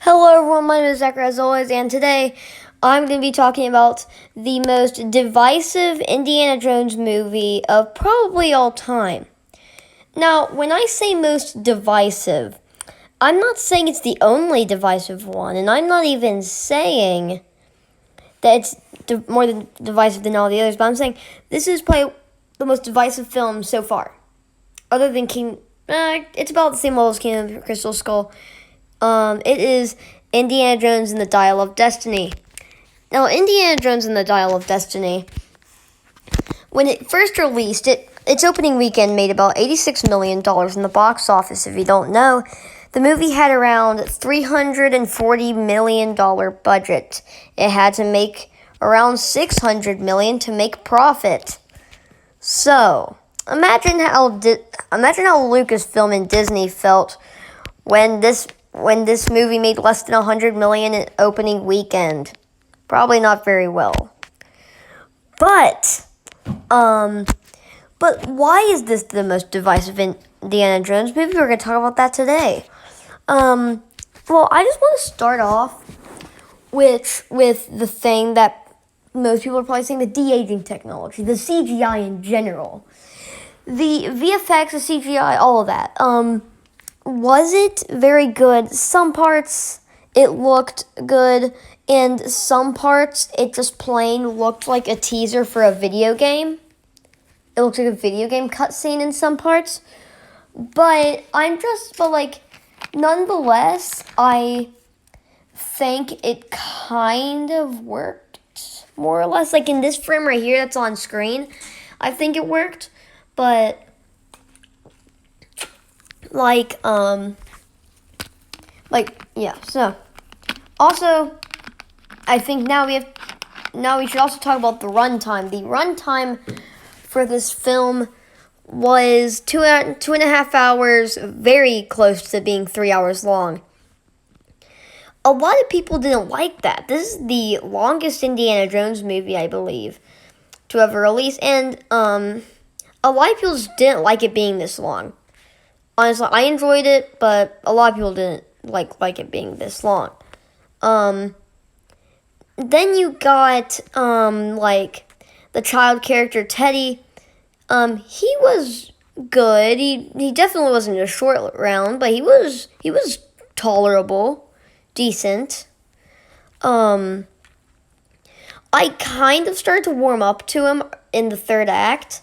Hello everyone, my name is Zachary as always, and today I'm going to be talking about the most divisive Indiana Jones movie of probably all time. Now, when I say most divisive, I'm not saying it's the only divisive one, and I'm not even saying that it's more divisive than all the others, but I'm saying this is probably the most divisive film so far. Other than it's about the same level as King of the Crystal Skull. It is Indiana Jones and the Dial of Destiny. Now, Indiana Jones and the Dial of Destiny, when it first released, its opening weekend made about $86 million in the box office. If you don't know, the movie had around $340 million budget. It had to make around $600 million to make profit. So, imagine how Lucasfilm and Disney felt when this movie made less than $100 million in opening weekend. Probably not very well. But why is this the most divisive Indiana Jones movie? We're going to talk about that today. Well, I just want to start off with the thing that most people are probably saying, the de-aging technology, the CGI in general. The VFX, the CGI, all of that. Was it very good? Some parts it looked good, and some parts it just plain looked like a teaser for a video game. It looked like a video game cutscene in some parts. But nonetheless, I think it kind of worked, more or less. Like in this frame right here that's on screen, I think it worked. But so also I think now we should also talk about the runtime. The runtime for this film was two and a half hours, very close to being 3 hours long. A lot of people didn't like that. This is the longest Indiana Jones movie, I believe, to ever release, and a lot of people just didn't like it being this long. Honestly, I enjoyed it, but a lot of people didn't like it being this long. Then you got the child character Teddy. He was good. He definitely wasn't a short round, but he was tolerable, decent. I kind of started to warm up to him in the third act,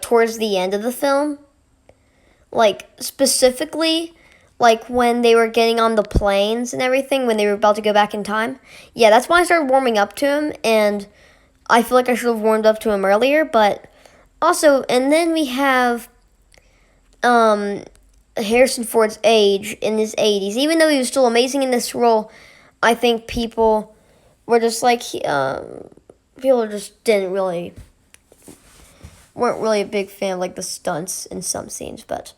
towards the end of the film. Specifically, when they were getting on the planes and everything, when they were about to go back in time. Yeah, that's when I started warming up to him, and I feel like I should have warmed up to him earlier, but also, and then we have Harrison Ford's age in his 80s. Even though he was still amazing in this role, I think people were just people just weren't really a big fan of the stunts in some scenes. But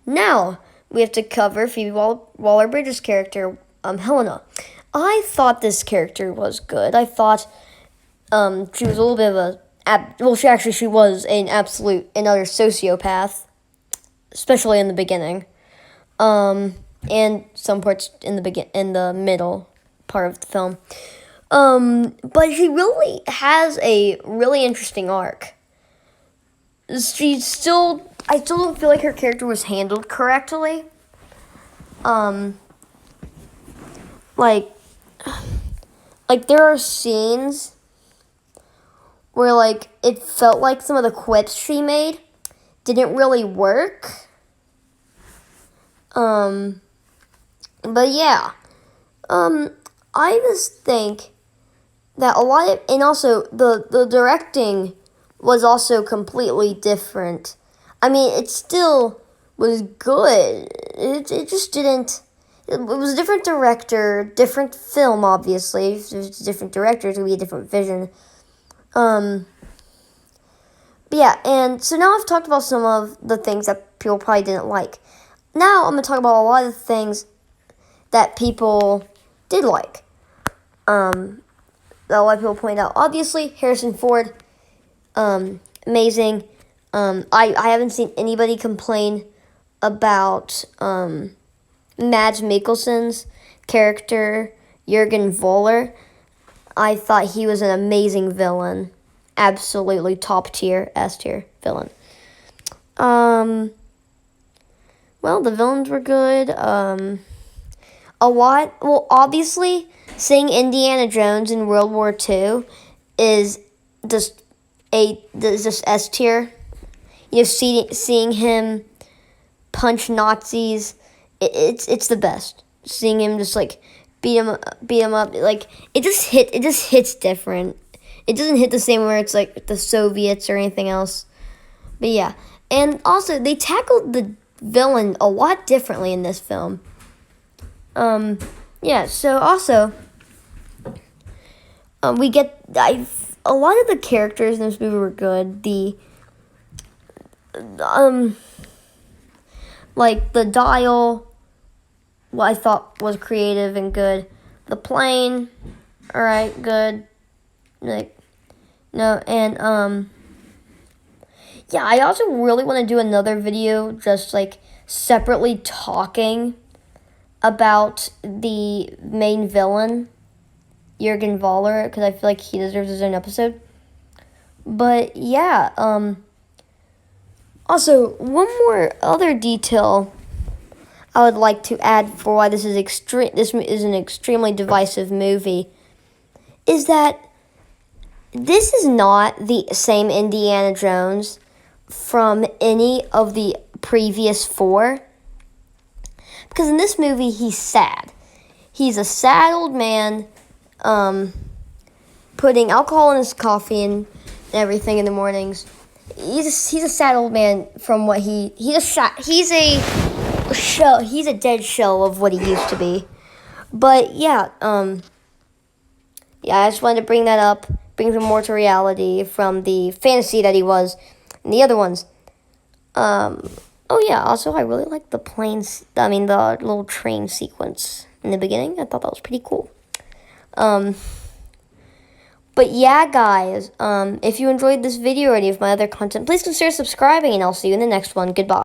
now we have to cover Phoebe Waller-Bridge's character, Helena. I thought this character was good. I thought she was a little bit of she was another sociopath, especially in the beginning, and some parts in the middle part of the film. But she really has a really interesting arc. I still don't feel like her character was handled correctly. There are scenes where it felt like some of the quips she made didn't really work. But yeah. I just think that and also the directing was also completely different. I mean, it still was good. It just didn't. It was a different director, different film, obviously. If there's a different director, it's going to be a different vision. But yeah, and so now I've talked about some of the things that people probably didn't like. Now I'm going to talk about a lot of the things that people did like. That a lot of people point out. Obviously, Harrison Ford, amazing. I haven't seen anybody complain about Mads Mikkelsen's character, Jurgen Voller. I thought he was an amazing villain. Absolutely top tier, S tier villain. Well, the villains were good. A lot. Well, obviously, seeing Indiana Jones in World War II is just S tier. Seeing him punch Nazis, it's the best. Seeing him just like beat him up, like it just hits different. It doesn't hit the same where it's like the Soviets or anything else. But yeah, and also they tackled the villain a lot differently in this film. Yeah. So also, we get a lot of the characters in this movie were good. Like the dial, what I thought was creative and good. The plane, all right, good. Like, no, and yeah, I also really want to do another video just like separately talking about the main villain, Jurgen Voller, because I feel like he deserves his own episode. But yeah, also, one more other detail I would like to add for why this is an extremely divisive movie is that this is not the same Indiana Jones from any of the previous four. Because in this movie, he's sad. He's a sad old man, putting alcohol in his coffee and everything in the mornings. He's a sad old man from what he's a dead shell of what he used to be. But yeah, I just wanted to bring that up, bring him more to reality from the fantasy that he was in the other ones. Oh yeah, also I really like the the little train sequence in the beginning. I thought that was pretty cool. But yeah, guys, if you enjoyed this video or any of my other content, please consider subscribing, and I'll see you in the next one. Goodbye.